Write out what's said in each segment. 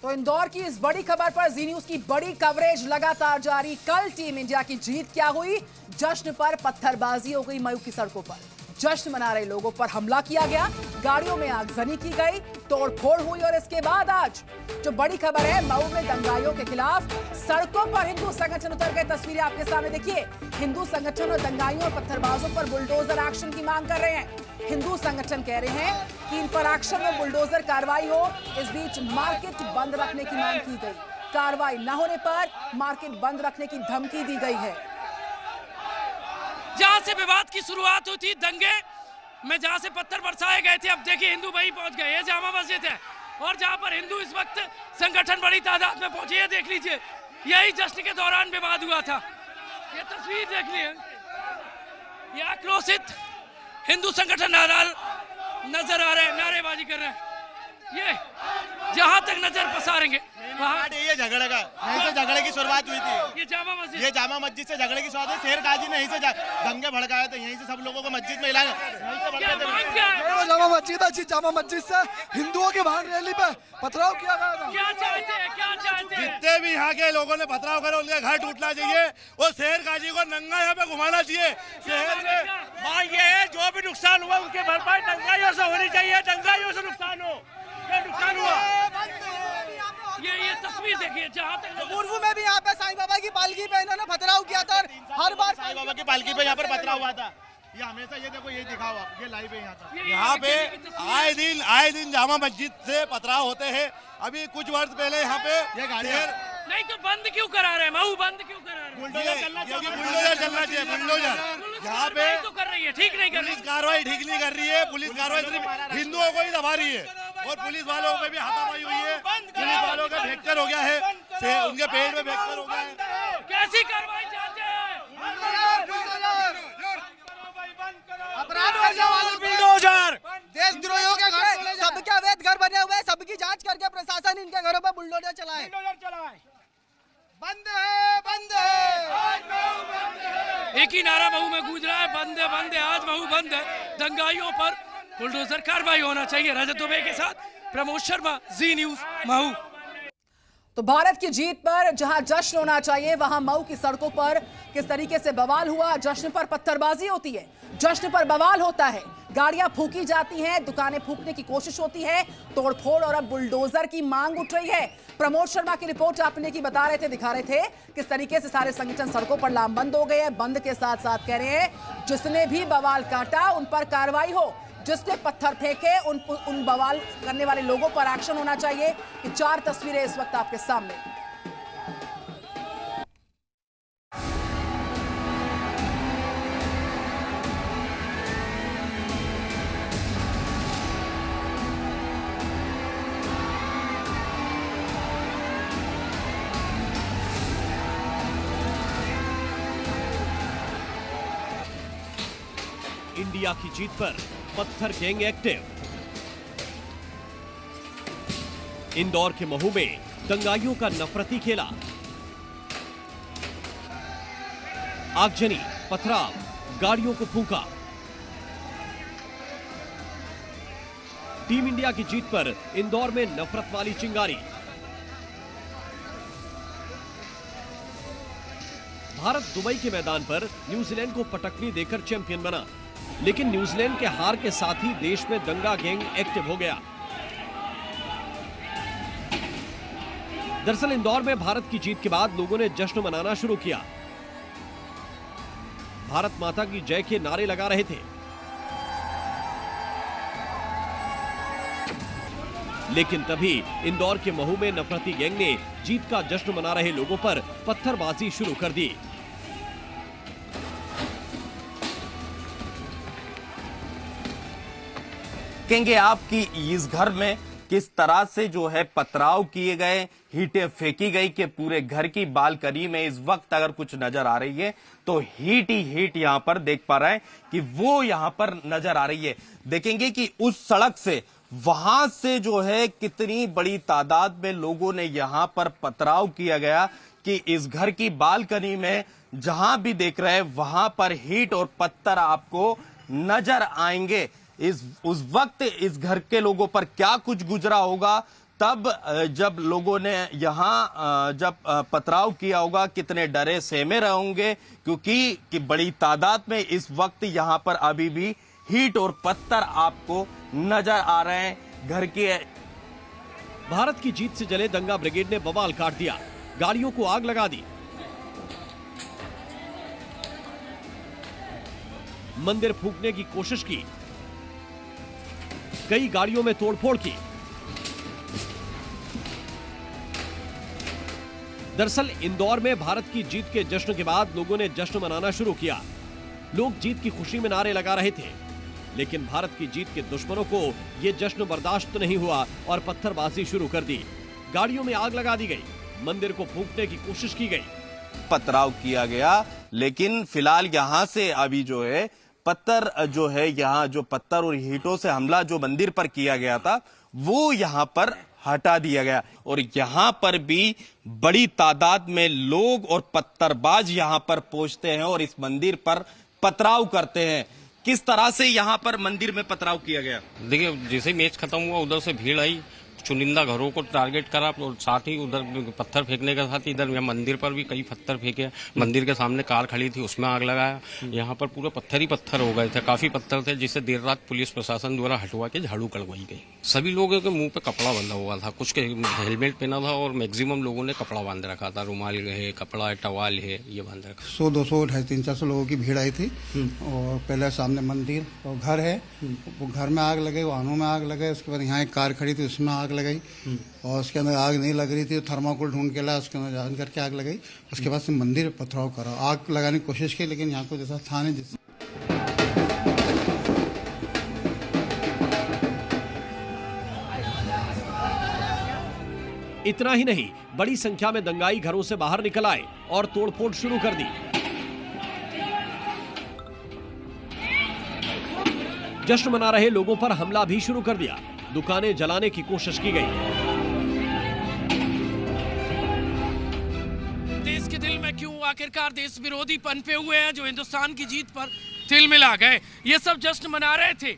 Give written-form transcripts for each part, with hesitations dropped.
तो इंदौर की इस बड़ी खबर पर जी न्यूज की बड़ी कवरेज लगातार जारी। कल टीम इंडिया की जीत क्या हुई? जश्न पर पत्थरबाजी हो गई मऊ की सड़कों पर। जश्न मना रहे लोगों पर हमला किया गया, गाड़ियों में आगजनी की गई, तोड़फोड़ हुई और इसके बाद आज जो बड़ी खबर है, मऊ में दंगाइयों के खिलाफ सड़कों पर हिंदू संगठन उतर गए। तस्वीरें आपके सामने देखिए। हिंदू संगठन और दंगाइयों और पत्थरबाजों पर बुलडोजर एक्शन की मांग कर रहे हैं। हिंदू संगठन कह रहे हैं कि इन पर एक्शन में बुलडोजर कार्रवाई हो। इस बीच मार्केट बंद रखने की मांग की गई। कार्रवाई न होने पर मार्केट बंद रखने की धमकी दी गई है। जहां से विवाद की शुरुआत हुई थी, दंगे में जहां से पत्थर बरसाए गए थे, अब देखिए हिंदू भाई पहुंच गए। ये जामा मस्जिद है और जहां पर हिंदू इस वक्त संगठन बड़ी तादाद में पहुंचे। ये देख लीजिए, यही जश्न के दौरान विवाद हुआ था। ये तस्वीर देख लीजिए, ये आक्रोशित हिंदू संगठन नजर आ रहे हैं, नारेबाजी कर रहे हैं। ये जहां तक नजर पसारेंगे वहां ये झगड़े का, यहीं से झगड़े की शुरुआत हुई थी। ये जामा मस्जिद से झगड़े की शुरुआत हुई। शेर गाजी ने यहीं से दंगे भड़काए थे, यहीं से सब लोगों को मस्जिद में हिलाया। जामा मस्जिद अच्छी जामा मस्जिद से हिंदुओं की वाहन रैली पे पथराव किया गया था। क्या चाहते हैं? जितने भी यहाँ के लोगों ने पथराव करे उनके घर टूटना चाहिए और शेर गाजी को नंगा यहाँ पे घुमाना चाहिए। शहर में मांग ये है, जो भी नुकसान हुआ उसकी भरपाई दंगाइयों से होनी चाहिए। दंगाइयों से नुकसान हो, नुकसान हुआ। ये तस्वीर देखिए, जहाँ तक पूर्व में भी यहाँ पे साईं बाबा की पालकी पे इन्होंने पथराव किया था और हर बार साईं बाबा की पालकी पे यहाँ पर पथराव हुआ था। ये हमेशा, ये देखो, ये दिखाओ आप, ये लाइव है यहाँ पे आए दिन जामा मस्जिद से पथराव होते हैं। अभी कुछ वर्ष पहले यहाँ पे ये गाड़ियाँ नहीं तो बंद क्यों करा रहे हैं? मऊ बंद क्यों करा रहे हैं? बुलडोजर चलना चाहिए। बुलडोजर यहाँ पे तो कर रही है, ठीक नहीं कर रही। पुलिस कार्रवाई ठीक नहीं कर रही है। पुलिस कार्रवाई सिर्फ हिंदुओं को ही दबा रही है और पुलिस वालों पे भी हाथापाई हुई है। पुलिस वालों का फ्रैक्चर हो गया है, उनके पेट में फ्रैक्चर हो गया है। कैसी कार्रवाई चाहते हैं? बुलडोजर देशद्रोहियों के घर, सबके अवैध घर बने हुए हैं, सबकी जांच करके प्रशासन इनके घरों पर बुलडोजर चलाए। बंद है, बंद है। एक ही नारा मऊ में गूंज रहा है, बंद है, बंद है, आज मऊ बंद है। दंगाइयों पर बुलडोजर कार्रवाई होना चाहिए। रजत दुबे के साथ प्रमोद शर्मा, जी न्यूज, मऊ। तो भारत की जीत पर जहां जश्न होना चाहिए, वहां मऊ की सड़कों पर किस तरीके से बवाल हुआ। जश्न पर पत्थरबाजी होती है, जश्न पर बवाल होता है, गाड़ियां फूंकी जाती हैं, दुकानें फूंकने की कोशिश होती है, तोड़फोड़ और अब बुलडोजर की मांग उठ रही है। प्रमोद शर्मा की रिपोर्ट आपने की बता रहे थे, दिखा रहे थे किस तरीके से सारे संगठन सड़कों पर लामबंद हो गए हैं। बंद के साथ साथ कह रहे हैं जिसने भी बवाल काटा उन पर कार्रवाई हो, जिसने पत्थर फेंके उन बवाल करने वाले लोगों पर एक्शन होना चाहिए। ये 4 तस्वीरें इस वक्त आपके सामने। इंडिया की जीत पर पत्थर गैंग एक्टिव। इंदौर के महू में दंगाइयों का नफरती खेला। आगजनी, पथराव, गाड़ियों को फूंका। टीम इंडिया की जीत पर इंदौर में नफरत वाली चिंगारी। भारत दुबई के मैदान पर न्यूजीलैंड को पटकनी देकर चैंपियन बना, लेकिन न्यूजीलैंड के हार के साथ ही देश में दंगा गैंग एक्टिव हो गया। दरअसल इंदौर में भारत की जीत के बाद लोगों ने जश्न मनाना शुरू किया। भारत माता की जय के नारे लगा रहे थे, लेकिन तभी इंदौर के महू में नफरती गैंग ने जीत का जश्न मना रहे लोगों पर पत्थरबाजी शुरू कर दी। देखेंगे आपकी इस घर में किस तरह से जो है पथराव किए गए, हीटें फेंकी गई कि पूरे घर की बालकनी में इस वक्त अगर कुछ नजर आ रही है तो हीट ही हीट यहां पर देख पा रहे हैं कि वो यहां पर नजर आ रही है। देखेंगे कि उस सड़क से वहां से जो है कितनी बड़ी तादाद में लोगों ने यहां पर पथराव किया गया कि इस घर की बालकनी में जहां भी देख रहे हैं वहां पर हीट और पत्थर आपको नजर आएंगे। उस वक्त इस घर के लोगों पर क्या कुछ गुजरा होगा तब जब लोगों ने यहाँ जब पथराव किया होगा कितने डरे सहमे रहे होंगे, क्योंकि कि बड़ी तादाद में इस वक्त यहाँ पर अभी भी ईंट और पत्थर आपको नजर आ रहे हैं। घर के भारत की जीत से जले दंगा ब्रिगेड ने बवाल काट दिया, गाड़ियों को आग लगा दी, मंदिर फूंकने की कोशिश की, कई गाड़ियों में तोड़फोड़ की। दरअसल इंदौर में भारत की जीत के जश्न के बाद लोगों ने जश्न मनाना शुरू किया। लोग जीत की खुशी में नारे लगा रहे थे, लेकिन भारत की जीत के दुश्मनों को यह जश्न बर्दाश्त नहीं हुआ और पत्थरबाजी शुरू कर दी। गाड़ियों में आग लगा दी गई, मंदिर को फूंकने की कोशिश की गई, पथराव किया गया। लेकिन फिलहाल यहां से अभी जो है पत्थर जो है, यहाँ जो पत्थर और ईंटों से हमला जो मंदिर पर किया गया था वो यहां पर हटा दिया गया। और यहां पर भी बड़ी तादाद में लोग और पत्थरबाज यहां पर पहुंचते हैं और इस मंदिर पर पथराव करते हैं। किस तरह से यहां पर मंदिर में पथराव किया गया? देखिए, जैसे मैच खत्म हुआ उधर से भीड़ आई, चुनिंदा घरों को टारगेट करा और साथ ही उधर पत्थर फेंकने के साथ इधर मंदिर पर भी कई पत्थर फेंके। मंदिर के सामने कार खड़ी थी, उसमें आग लगाया। यहाँ पर पूरे पत्थर ही पत्थर हो गए थे, काफी पत्थर थे, जिससे देर रात पुलिस प्रशासन द्वारा हटवा के झाड़ू करवाई गई। सभी लोगों के मुंह पे कपड़ा बंधा हुआ था, कुछ के हेलमेट पहना था और मैक्सिमम लोगों ने कपड़ा बांध रखा था, रुमाल है, कपड़ा है, टवाल है, ये बांध रखा। 100, 200, 250, 300 लोगों की भीड़ आई थी। और पहले सामने मंदिर और घर है, वो घर में आग लगे, वाहनों में आग लगे। उसके बाद यहाँ एक कार खड़ी थी, उसमें आग लगाई और उसके अंदर आग नहीं लग रही थी, थर्माकोल ढूंढ के लाया, उसके अंदर जान करके आग लगाई। उसके बाद से मंदिर पथराव करा, आग लगाने की कोशिश की, लेकिन यहाँ को जैसा था नहीं। इतना ही नहीं, बड़ी संख्या में दंगाई घरों से बाहर निकल आए और तोड़फोड़ शुरू कर दी। जश्न मना रहे लोगों पर हमला भी शुरू कर दिया, दुकानें जलाने की कोशिश की गई। देश के दिल में क्यों आखिरकार देश विरोधी पनपे हुए हैं जो हिंदुस्तान की जीत पर तिल मिला गए। ये सब जश्न मना रहे थे,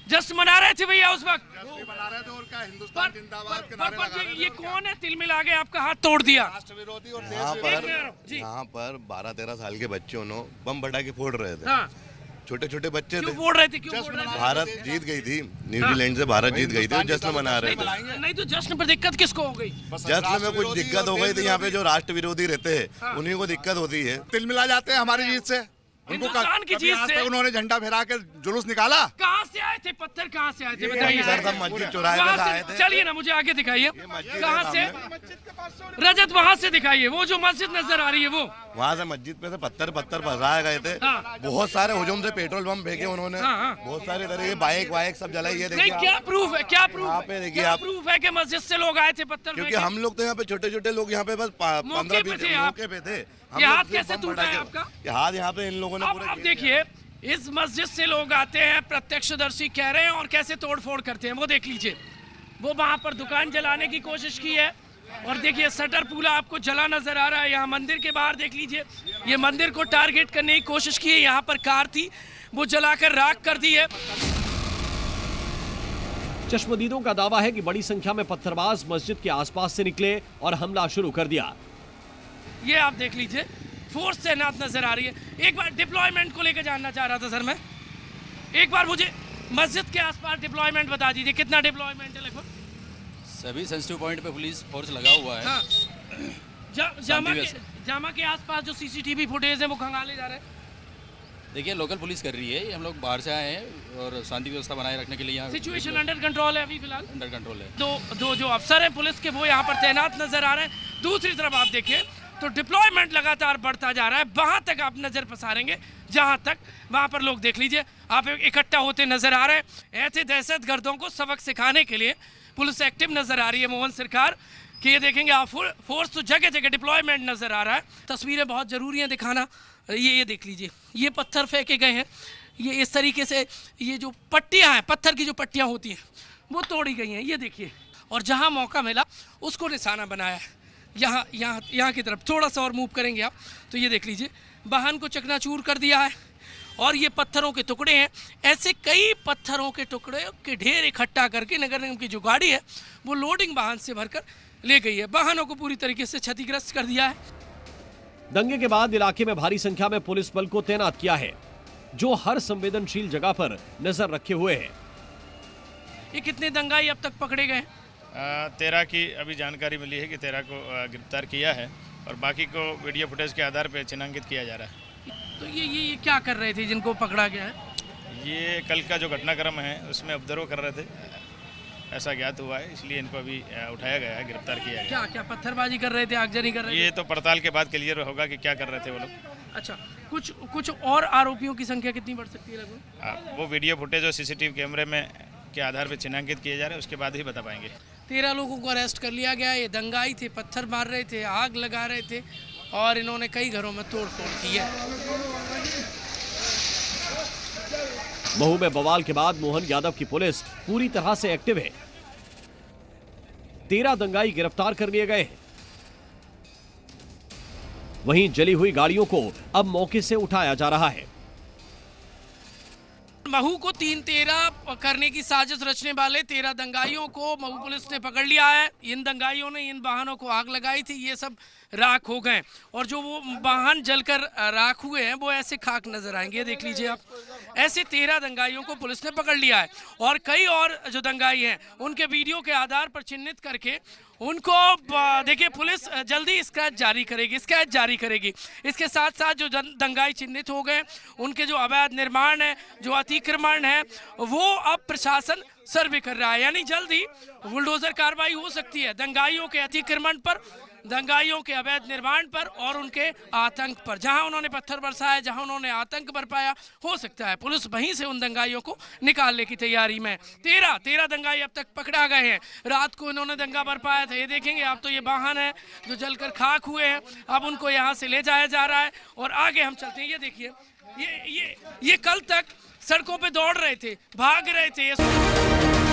जश्न मना रहे थे भैया उस वक्त, बना रहे थे और क्या हिंदुस्तान जिंदाबाद के नारे लगा रहे थे। ये कौन है तिल मिला के आपका हाथ तोड़ दिया? राष्ट्र विरोधी और यहाँ पर 12-13 साल के बच्चे उन्होंने बम फटाके फोड़ रहे थे। हाँ। छोटे छोटे बच्चे थे। फोड़ रहे थे, क्यों फोड़ रहे थे? भारत जीत गई थी, न्यूजीलैंड से भारत जीत गई थी, जश्न मना रहे थे। नहीं तो जश्न पर दिक्कत किसको हो गई? जश्न में कुछ दिक्कत हो गई थी, यहाँ पे जो राष्ट्र विरोधी रहते हैं उन्हीं को दिक्कत होती है। तिल मिला जाते हैं हमारी जीत से, हिंदुस्तान की जीत से उन्होंने झंडा फहरा के जुलूस निकाला। कहाँ से आए थे पत्थर, कहाँ से आए थे बताइए? सब मस्जिद चौराहे पे आए थे। चलिए ना, मुझे आगे दिखाइए कहाँ से। रजत वहाँ से दिखाइए, वो जो मस्जिद नजर आ रही है वो। वहाँ से मस्जिद पे से पत्थर फंसाए गए थे। बहुत सारे हुजूम से पेट्रोल बम फेंके उन्होंने, बहुत सारे तरह के बाइक वाइक सब जलाई है। नहीं, क्या प्रूफ है? क्या प्रूफ पे देखिए क्या आप, प्रूफ है कि मस्जिद से लोग आए थे पत्थर? क्योंकि हम लोग तो यहाँ पे छोटे छोटे लोग यहाँ पे बस 15-20 मौके पे थे। ये हाथ कैसे टूटा है आपका? हाथ यहाँ पे इन लोगों ने अब देखिए, इस मस्जिद से लोग आते हैं, प्रत्यक्षदर्शी कह रहे हैं, और कैसे तोड़फोड़ करते हैं वो देख लीजिए। वो वहां पर दुकान जलाने की कोशिश की है और देखिए शटर पूरा आपको जला नजर आ रहा है। यहाँ मंदिर के बाहर देख लीजिए, ये मंदिर को टारगेट करने की कोशिश की है। यहाँ पर कार थी, वो जलाकर राख कर दी है। चश्मदीदों का दावा है कि बड़ी संख्या में पत्थरबाज मस्जिद के आसपास से निकले और हमला शुरू कर दिया। ये आप देख लीजिए, फोर्स तैनात नजर आ रही है। एक बार डिप्लॉयमेंट को लेकर जानना चाह रहा था सर मैं, एक बार मुझे मस्जिद के आसपास डिप्लॉयमेंट बता दीजिए, कितना डिप्लॉयमेंट है लगभग? सभी सेंसिटिव पॉइंट पे पुलिस फोर्स लगा हुआ है। हाँ। जामा के आसपास जो सीसीटीवी फुटेज है वो खंगाले जा रहे हैं। देखिए, लोकल पुलिस कर रही है, हम लोग बाहर से आए हैं और शांति व्यवस्था बनाए रखने के लिए यहाँ सिचुएशन अंडर कंट्रोल है अभी फिलहाल? अंडर कंट्रोल है। दो जो अफसर हैं पुलिस के वो यहाँ पर तैनात नजर आ रहे हैं। दूसरी तरफ आप देखिए तो डिप्लॉयमेंट लगातार बढ़ता जा रहा है। वहां तक आप नजर पसारेंगे जहां तक, वहां पर लोग देख लीजिए आप इकट्ठा होते नजर आ रहे हैं। ऐसे दहशतगर्दों को सबक सिखाने के लिए पुलिस एक्टिव नजर आ रही है मोहन सरकार कि ये देखेंगे आप फोर्स तो जगह जगह डिप्लॉयमेंट नजर आ रहा है। तस्वीरें बहुत जरूरी हैं दिखाना। ये देख लीजिए, ये पत्थर फेंके गए हैं, ये इस तरीके से, ये जो पट्टियां हैं, पत्थर की जो पट्टियां होती हैं वो तोड़ी गई हैं, ये देखिए। और जहां मौका मिला उसको निशाना बनाया है। यहाँ की तरफ थोड़ा सा और मूव करेंगे आप तो ये देख लीजिए, वाहन को चकनाचूर कर दिया है और ये पत्थरों के टुकड़े हैं। ऐसे कई पत्थरों के टुकड़े के ढेर इकट्ठा करके नगर निगम की जो गाड़ी है वो लोडिंग वाहन से भरकर ले गई है। वाहनों को पूरी तरीके से क्षतिग्रस्त कर दिया है। दंगे के बाद इलाके में भारी संख्या में पुलिस बल को तैनात किया है, जो हर संवेदनशील जगह पर नजर रखे हुए है। ये कितने दंगाई अब तक पकड़े गए? 13 की अभी जानकारी मिली है कि 13 को गिरफ्तार किया है और बाकी को वीडियो फुटेज के आधार पर चिन्हांकित किया जा रहा है। तो ये क्या कर रहे थे जिनको पकड़ा गया है? ये कल का जो घटनाक्रम है उसमें उपद्रव कर रहे थे, ऐसा ज्ञात हुआ है, इसलिए इनको अभी उठाया गया है, गिरफ्तार किया गया। क्या पत्थरबाजी कर रहे थे, आगजनी कर रहे थे? ये तो पड़ताल के बाद क्लियर होगा कि क्या कर रहे थे वो लोग। अच्छा, कुछ और आरोपियों की संख्या कितनी बढ़ सकती है लगभग? वो वीडियो फुटेज और सीसीटीवी कैमरे में के आधार पर चिन्हांकित किए जा रहे हैं, उसके बाद ही बता पाएंगे। 13 लोगों को अरेस्ट कर लिया गया। ये दंगाई थे, पत्थर मार रहे थे, आग लगा रहे थे और इन्होंने कई घरों में तोड़-फोड़ की है। महू में बवाल के बाद मोहन यादव की पुलिस पूरी तरह से एक्टिव है। 13 दंगाई गिरफ्तार कर लिए गए हैं। वहीं जली हुई गाड़ियों को अब मौके से उठाया जा रहा है। महू को 3-13 करने की साजिश रचने वाले 13 दंगाइयों को महू पुलिस ने पकड़ लिया है। इन दंगाइयों ने इन वाहनों को आग लगाई थी, ये सब राख हो गए और जो वो वाहन जलकर राख हुए हैं वो ऐसे खाक नजर आएंगे। देख लीजिए आप, ऐसे 13 दंगाइयों को पुलिस ने पकड़ लिया है और कई और जो दंगाई हैं उनके वीडियो के आधार पर चिन्हित करके उनको देखिए पुलिस जल्दी स्केच जारी करेगी। इसके साथ साथ जो दंगाई चिन्हित हो गए उनके जो अवैध निर्माण है, जो अतिक्रमण है, वो अब प्रशासन सर्वे कर रहा है। यानी जल्दी बुलडोजर कार्रवाई हो सकती है दंगाइयों के अतिक्रमण पर, दंगाइयों के अवैध निर्माण पर और उनके आतंक पर। जहां उन्होंने पत्थर बरसाया, जहां उन्होंने आतंक बरपाया, हो सकता है पुलिस वहीं से उन दंगाइयों को निकालने की तैयारी में। 13 दंगाई अब तक पकड़ा गए हैं। रात को इन्होंने दंगा बरपाया था, ये देखेंगे आप। तो ये वाहन है जो जलकर खाक हुए हैं, अब उनको यहाँ से ले जाया जा रहा है और आगे हम चलते हैं। ये देखिए, ये कल तक सड़कों पे दौड़ रहे थे, भाग रहे थे।